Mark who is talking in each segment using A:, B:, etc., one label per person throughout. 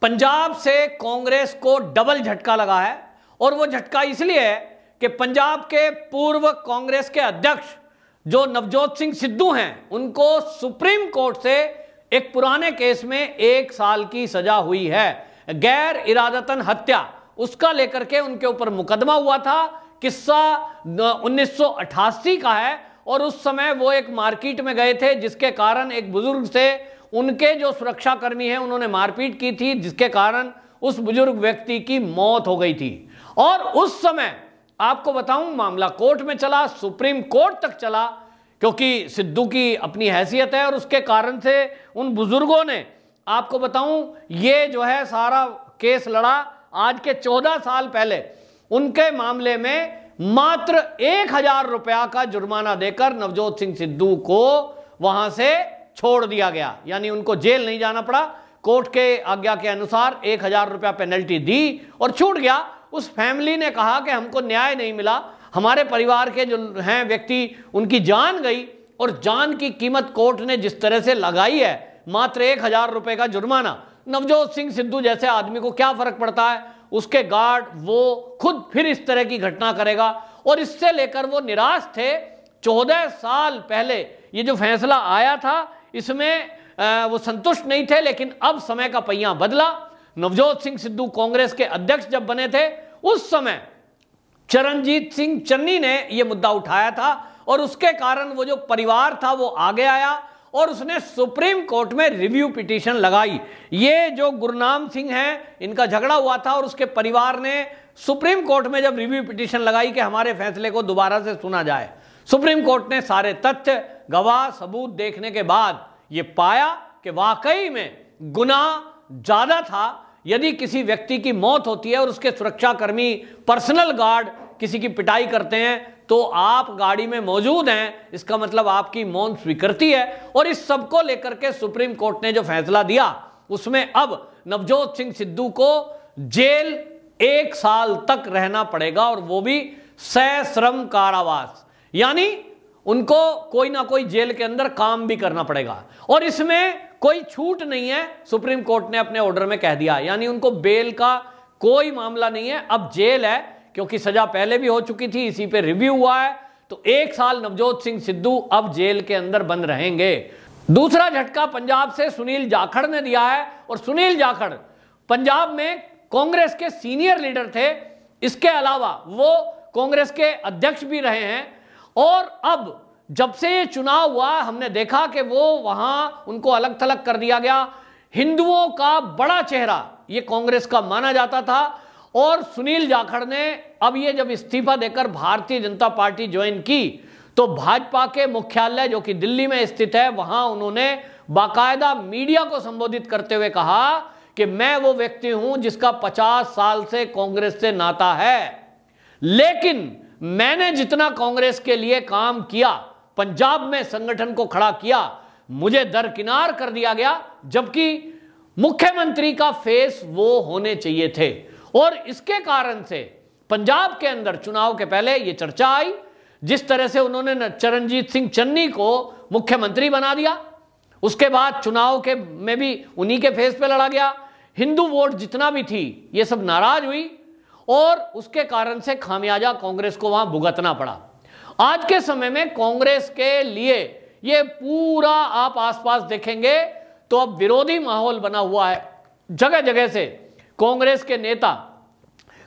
A: पंजाब से कांग्रेस को डबल झटका लगा है और वो झटका इसलिए है कि पंजाब के पूर्व कांग्रेस के अध्यक्ष जो नवजोत सिंह सिद्धू हैं उनको सुप्रीम कोर्ट से एक पुराने केस में 1 साल की सजा हुई है, गैर इरादतन हत्या, उसका लेकर के उनके ऊपर मुकदमा हुआ था। किस्सा 1988 का है और उस समय वो एक मार्केट में गए थे जिसके कारण एक बुजुर्ग से उनके जो सुरक्षाकर्मी हैं उन्होंने मारपीट की थी, जिसके कारण उस बुजुर्ग व्यक्ति की मौत हो गई थी। और उस समय आपको बताऊं मामला कोर्ट में चला, सुप्रीम कोर्ट तक चला, क्योंकि सिद्धू की अपनी हैसियत है और उसके कारण से उन बुजुर्गों ने, आपको बताऊं ये जो है सारा केस लड़ा आज के 14 साल पहले। उनके मामले में मात्र 1000 रुपया का जुर्माना देकर नवजोत सिंह सिद्धू को वहां से छोड़ दिया गया, यानी उनको जेल नहीं जाना पड़ा। कोर्ट के आज्ञा के अनुसार 1000 रुपया पेनल्टी दी और छूट गया। उस फैमिली ने कहा कि हमको न्याय नहीं मिला, हमारे परिवार के जो हैं व्यक्ति उनकी जान गई और जान की कीमत कोर्ट ने जिस तरह से लगाई है, मात्र 1000 रुपए का जुर्माना। नवजोत सिंह सिद्धू जैसे आदमी को क्या फर्क पड़ता है, उसके गार्ड वो खुद फिर इस तरह की घटना करेगा और इससे लेकर वो निराश थे। 14 साल पहले ये जो फैसला आया था इसमें वो संतुष्ट नहीं थे, लेकिन अब समय का पहिया बदला। नवजोत सिंह सिद्धू कांग्रेस के अध्यक्ष जब बने थे उस समय चरणजीत सिंह चन्नी ने यह मुद्दा उठाया था और उसके कारण वो जो परिवार था वो आगे आया और उसने सुप्रीम कोर्ट में रिव्यू पिटीशन लगाई। ये जो गुरनाम सिंह हैं इनका झगड़ा हुआ था और उसके परिवार ने सुप्रीम कोर्ट में जब रिव्यू पिटीशन लगाई कि हमारे फैसले को दोबारा से सुना जाए, सुप्रीम कोर्ट ने सारे तथ्य गवाह सबूत देखने के बाद ये पाया कि वाकई में गुनाह ज्यादा था। यदि किसी व्यक्ति की मौत होती है और उसके सुरक्षाकर्मी पर्सनल गार्ड किसी की पिटाई करते हैं तो आप गाड़ी में मौजूद हैं, इसका मतलब आपकी मौन स्वीकृति है। और इस सब को लेकर के सुप्रीम कोर्ट ने जो फैसला दिया उसमें अब नवजोत सिंह सिद्धू को जेल 1 साल तक रहना पड़ेगा और वो भी सश्रम कारावास, यानी उनको कोई ना कोई जेल के अंदर काम भी करना पड़ेगा और इसमें कोई छूट नहीं है। सुप्रीम कोर्ट ने अपने ऑर्डर में कह दिया, यानी उनको बेल का कोई मामला नहीं है, अब जेल है, क्योंकि सजा पहले भी हो चुकी थी, इसी पे रिव्यू हुआ है। तो 1 साल नवजोत सिंह सिद्धू अब जेल के अंदर बंद रहेंगे। दूसरा झटका पंजाब से सुनील जाखड़ ने दिया है और सुनील जाखड़ पंजाब में कांग्रेस के सीनियर लीडर थे, इसके अलावा वो कांग्रेस के अध्यक्ष भी रहे हैं और अब जब से ये चुनाव हुआ हमने देखा कि वो वहां उनको अलग थलग कर दिया गया। हिंदुओं का बड़ा चेहरा ये कांग्रेस का माना जाता था और सुनील जाखड़ ने अब ये जब इस्तीफा देकर भारतीय जनता पार्टी ज्वाइन की तो भाजपा के मुख्यालय जो कि दिल्ली में स्थित है वहां उन्होंने बाकायदा मीडिया को संबोधित करते हुए कहा कि मैं वो व्यक्ति हूं जिसका 50 साल से कांग्रेस से नाता है, लेकिन मैंने जितना कांग्रेस के लिए काम किया, पंजाब में संगठन को खड़ा किया, मुझे दरकिनार कर दिया गया, जबकि मुख्यमंत्री का फेस वो होने चाहिए थे। और इसके कारण से पंजाब के अंदर चुनाव के पहले ये चर्चा आई, जिस तरह से उन्होंने चरणजीत सिंह चन्नी को मुख्यमंत्री बना दिया, उसके बाद चुनाव के में भी उन्हीं के फेस पे लड़ा गया। हिंदू वोट जितना भी थी ये सब नाराज हुई और उसके कारण से खामियाजा कांग्रेस को वहां भुगतना पड़ा। आज के समय में कांग्रेस के लिए ये पूरा आप आसपास देखेंगे तो अब विरोधी माहौल बना हुआ है। जगह जगह से कांग्रेस के नेता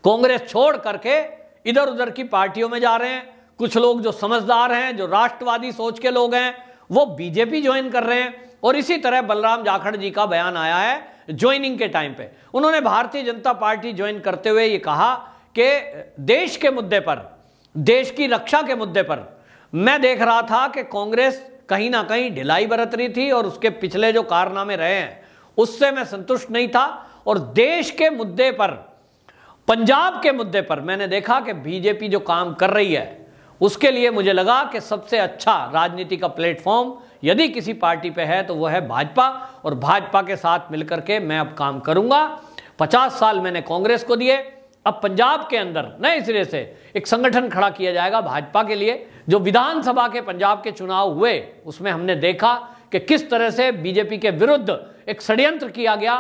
A: कांग्रेस छोड़ करके इधर उधर की पार्टियों में जा रहे हैं। कुछ लोग जो समझदार हैं, जो राष्ट्रवादी सोच के लोग हैं, वो बीजेपी ज्वाइन कर रहे हैं। और इसी तरह बलराम जाखड़ जी का बयान आया है ज्वाइनिंग के टाइम पे, उन्होंने भारतीय जनता पार्टी ज्वाइन करते हुए ये कहा कि देश के मुद्दे पर, देश की रक्षा के मुद्दे पर मैं देख रहा था कि कांग्रेस कहीं ना कहीं ढिलाई बरत रही थी और उसके पिछले जो कारनामे रहे हैं उससे मैं संतुष्ट नहीं था। और देश के मुद्दे पर, पंजाब के मुद्दे पर मैंने देखा कि बीजेपी जो काम कर रही है उसके लिए मुझे लगा कि सबसे अच्छा राजनीति का प्लेटफॉर्म यदि किसी पार्टी पे है तो वह है भाजपा, और भाजपा के साथ मिलकर के मैं अब काम करूंगा। 50 साल मैंने कांग्रेस को दिए, अब पंजाब के अंदर नए सिरे से एक संगठन खड़ा किया जाएगा भाजपा के लिए। जो विधानसभा के पंजाब के चुनाव हुए उसमें हमने देखा कि किस तरह से बीजेपी के विरुद्ध एक षड्यंत्र किया गया,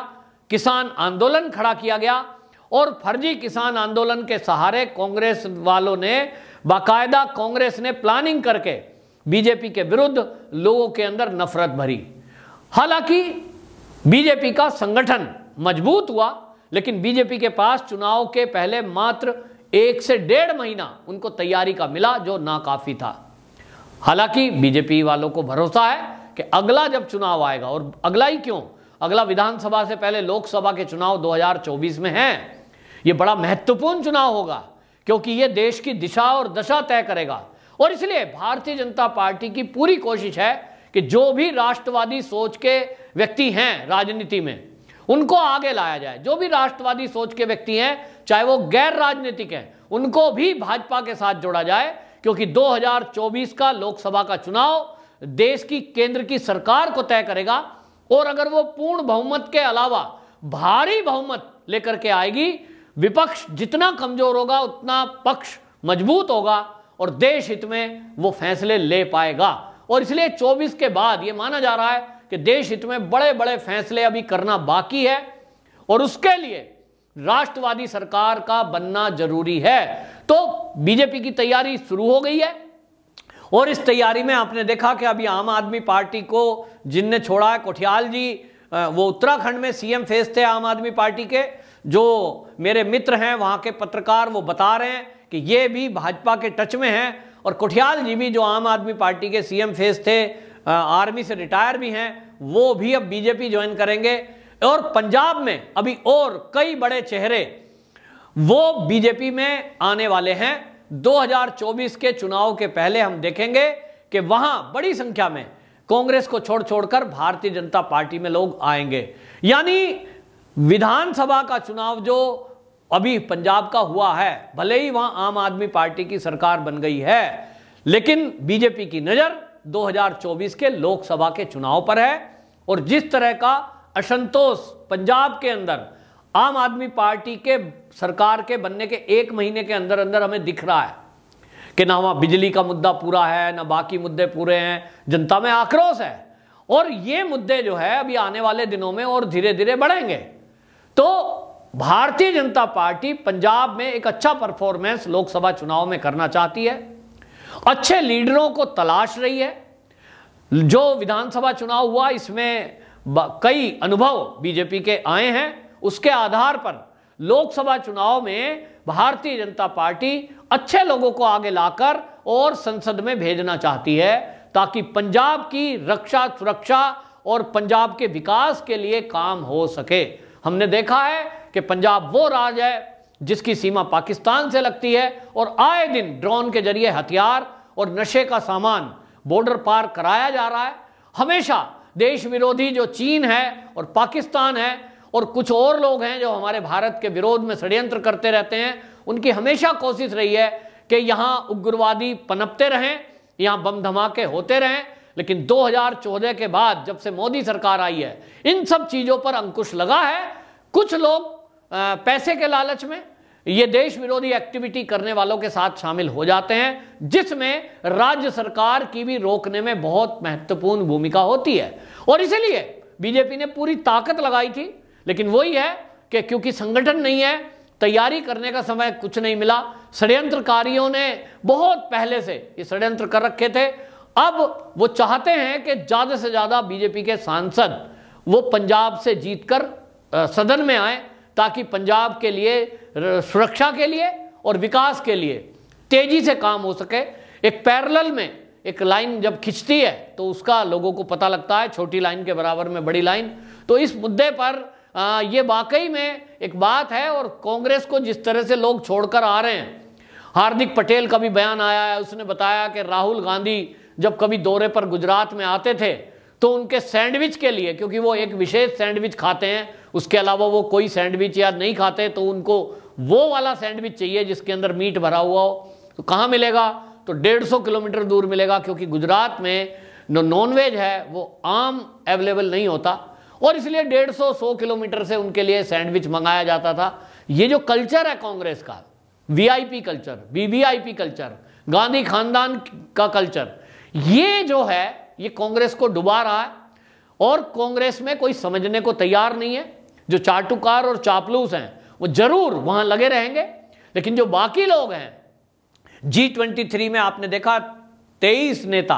A: किसान आंदोलन खड़ा किया गया और फर्जी किसान आंदोलन के सहारे कांग्रेस वालों ने बाकायदा कांग्रेस ने प्लानिंग करके बीजेपी के विरुद्ध लोगों के अंदर नफरत भरी। हालांकि बीजेपी का संगठन मजबूत हुआ, लेकिन बीजेपी के पास चुनाव के पहले मात्र 1 से 1.5 महीना उनको तैयारी का मिला, जो नाकाफी था। हालांकि बीजेपी वालों को भरोसा है कि अगला जब चुनाव आएगा, और अगला ही क्यों, अगला विधानसभा से पहले लोकसभा के चुनाव 2024 में हैं। ये बड़ा महत्वपूर्ण चुनाव होगा क्योंकि ये देश की दिशा और दशा तय करेगा। और इसलिए भारतीय जनता पार्टी की पूरी कोशिश है कि जो भी राष्ट्रवादी सोच के व्यक्ति हैं राजनीति में, उनको आगे लाया जाए। जो भी राष्ट्रवादी सोच के व्यक्ति हैं, चाहे वो गैर राजनीतिक हैं, उनको भी भाजपा के साथ जोड़ा जाए, क्योंकि 2024 का लोकसभा का चुनाव देश की केंद्र की सरकार को तय करेगा। और अगर वो पूर्ण बहुमत के अलावा भारी बहुमत लेकर के आएगी, विपक्ष जितना कमजोर होगा उतना पक्ष मजबूत होगा और देश हित में वो फैसले ले पाएगा। और इसलिए 24 के बाद ये माना जा रहा है कि देश हित में बड़े बड़े फैसले अभी करना बाकी है और उसके लिए राष्ट्रवादी सरकार का बनना जरूरी है। तो बीजेपी की तैयारी शुरू हो गई है और इस तैयारी में आपने देखा कि अभी आम आदमी पार्टी को जिनने छोड़ा है, कोठियाल जी, वो उत्तराखंड में सीएम फेज थे आम आदमी पार्टी के। जो मेरे मित्र हैं वहां के पत्रकार, वो बता रहे हैं कि ये भी भाजपा के टच में हैं। और कोठियाल जी भी जो आम आदमी पार्टी के सीएम फेज थे, आर्मी से रिटायर भी हैं, वो भी अब बीजेपी ज्वाइन करेंगे। और पंजाब में अभी और कई बड़े चेहरे वो बीजेपी में आने वाले हैं। 2024 के चुनाव के पहले हम देखेंगे कि वहां बड़ी संख्या में कांग्रेस को छोड़ छोड़कर भारतीय जनता पार्टी में लोग आएंगे। यानी विधानसभा का चुनाव जो अभी पंजाब का हुआ है, भले ही वहां आम आदमी पार्टी की सरकार बन गई है, लेकिन बीजेपी की नजर 2024 के लोकसभा के चुनाव पर है। और जिस तरह का असंतोष पंजाब के अंदर आम आदमी पार्टी के सरकार के बनने के 1 महीने के अंदर अंदर हमें दिख रहा है कि ना वहां बिजली का मुद्दा पूरा है, ना बाकी मुद्दे पूरे हैं, जनता में आक्रोश है। और ये मुद्दे जो है अभी आने वाले दिनों में और धीरे धीरे बढ़ेंगे। तो भारतीय जनता पार्टी पंजाब में एक अच्छा परफॉर्मेंस लोकसभा चुनाव में करना चाहती है, अच्छे लीडरों को तलाश रही है। जो विधानसभा चुनाव हुआ इसमें कई अनुभव बीजेपी के आए हैं, उसके आधार पर लोकसभा चुनाव में भारतीय जनता पार्टी अच्छे लोगों को आगे लाकर और संसद में भेजना चाहती है, ताकि पंजाब की रक्षा सुरक्षा और पंजाब के विकास के लिए काम हो सके। हमने देखा है कि पंजाब वो राज्य है जिसकी सीमा पाकिस्तान से लगती है और आए दिन ड्रोन के जरिए हथियार और नशे का सामान बॉर्डर पार कराया जा रहा है। हमेशा देश विरोधी जो चीन है और पाकिस्तान है और कुछ और लोग हैं जो हमारे भारत के विरोध में षड्यंत्र करते रहते हैं, उनकी हमेशा कोशिश रही है कि यहाँ उग्रवादी पनपते रहें, यहाँ बम धमाके होते रहें। लेकिन 2014 के बाद जब से मोदी सरकार आई है, इन सब चीज़ों पर अंकुश लगा है। कुछ लोग पैसे के लालच में ये देश विरोधी एक्टिविटी करने वालों के साथ शामिल हो जाते हैं, जिसमें राज्य सरकार की भी रोकने में बहुत महत्वपूर्ण भूमिका होती है। और इसीलिए बीजेपी ने पूरी ताकत लगाई थी, लेकिन वही है कि क्योंकि संगठन नहीं है, तैयारी करने का समय कुछ नहीं मिला। षड्यंत्रकारियों ने बहुत पहले से ये षड्यंत्र कर रखे थे। अब वो चाहते हैं कि ज़्यादा से ज़्यादा बीजेपी के सांसद वो पंजाब से जीतकर सदन में आए, ताकि पंजाब के लिए सुरक्षा के लिए और विकास के लिए तेजी से काम हो सके। एक पैरेलल में एक लाइन जब खिंचती है तो उसका लोगों को पता लगता है, छोटी लाइन के बराबर में बड़ी लाइन। तो इस मुद्दे पर ये वाकई में एक बात है। और कांग्रेस को जिस तरह से लोग छोड़कर आ रहे हैं, हार्दिक पटेल का भी बयान आया है, उसने बताया कि राहुल गांधी जब कभी दौरे पर गुजरात में आते थे तो उनके सैंडविच के लिए, क्योंकि वो एक विशेष सैंडविच खाते हैं, उसके अलावा वो कोई सैंडविच या नहीं खाते, तो उनको वो वाला सैंडविच चाहिए जिसके अंदर मीट भरा हुआ हो। तो कहाँ मिलेगा? तो 150 किलोमीटर दूर मिलेगा, क्योंकि गुजरात में नॉनवेज है वो आम अवेलेबल नहीं होता, और इसलिए 150-100 किलोमीटर से उनके लिए सैंडविच मंगाया जाता था। ये जो कल्चर है कांग्रेस का, VIP culture, VVIP culture, Gandhi खानदान का कल्चर, ये जो है ये कांग्रेस को डुबा रहा है। और कांग्रेस में कोई समझने को तैयार नहीं है जो चाटुकार और चापलूस हैं वो जरूर वहां लगे रहेंगे, लेकिन जो बाकी लोग हैं, G23 में आपने देखा 23 नेता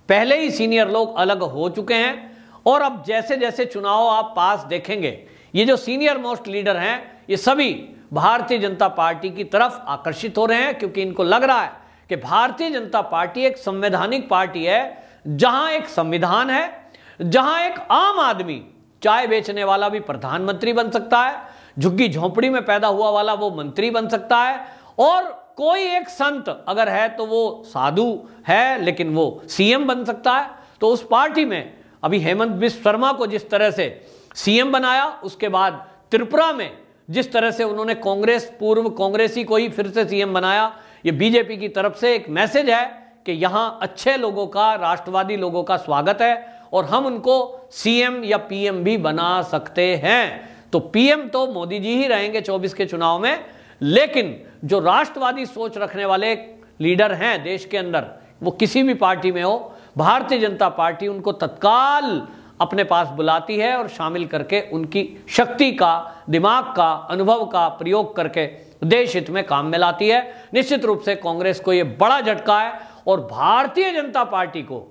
A: पहले ही सीनियर लोग अलग हो चुके हैं, और अब जैसे जैसे चुनाव आप पास देखेंगे, ये जो सीनियर मोस्ट लीडर हैं ये सभी भारतीय जनता पार्टी की तरफ आकर्षित हो रहे हैं, क्योंकि इनको लग रहा है कि भारतीय जनता पार्टी एक संवैधानिक पार्टी है, जहां एक संविधान है, जहां एक आम आदमी, चाय बेचने वाला भी प्रधानमंत्री बन सकता है, झुग्गी झोंपड़ी में पैदा हुआ वाला वो मंत्री बन सकता है, और कोई एक संत अगर है तो वो साधु है लेकिन वो सीएम बन सकता है। तो उस पार्टी में अभी हेमंत बिश्व शर्मा को जिस तरह से सीएम बनाया, उसके बाद त्रिपुरा में जिस तरह से उन्होंने पूर्व कांग्रेसी को ही फिर से सीएम बनाया, ये बीजेपी की तरफ से एक मैसेज है कि यहां अच्छे लोगों का, राष्ट्रवादी लोगों का स्वागत है और हम उनको सीएम या पीएम भी बना सकते हैं। तो पीएम तो मोदी जी ही रहेंगे 24 के चुनाव में, लेकिन जो राष्ट्रवादी सोच रखने वाले लीडर हैं देश के अंदर, वो किसी भी पार्टी में हो, भारतीय जनता पार्टी उनको तत्काल अपने पास बुलाती है और शामिल करके उनकी शक्ति का, दिमाग का, अनुभव का प्रयोग करके देश हित में काम में लाती है। निश्चित रूप से कांग्रेस को यह बड़ा झटका है और भारतीय जनता पार्टी को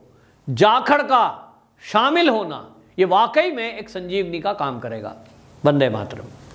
A: जाखड़ का शामिल होना ये वाकई में एक संजीवनी का काम करेगा। वंदे मातरम।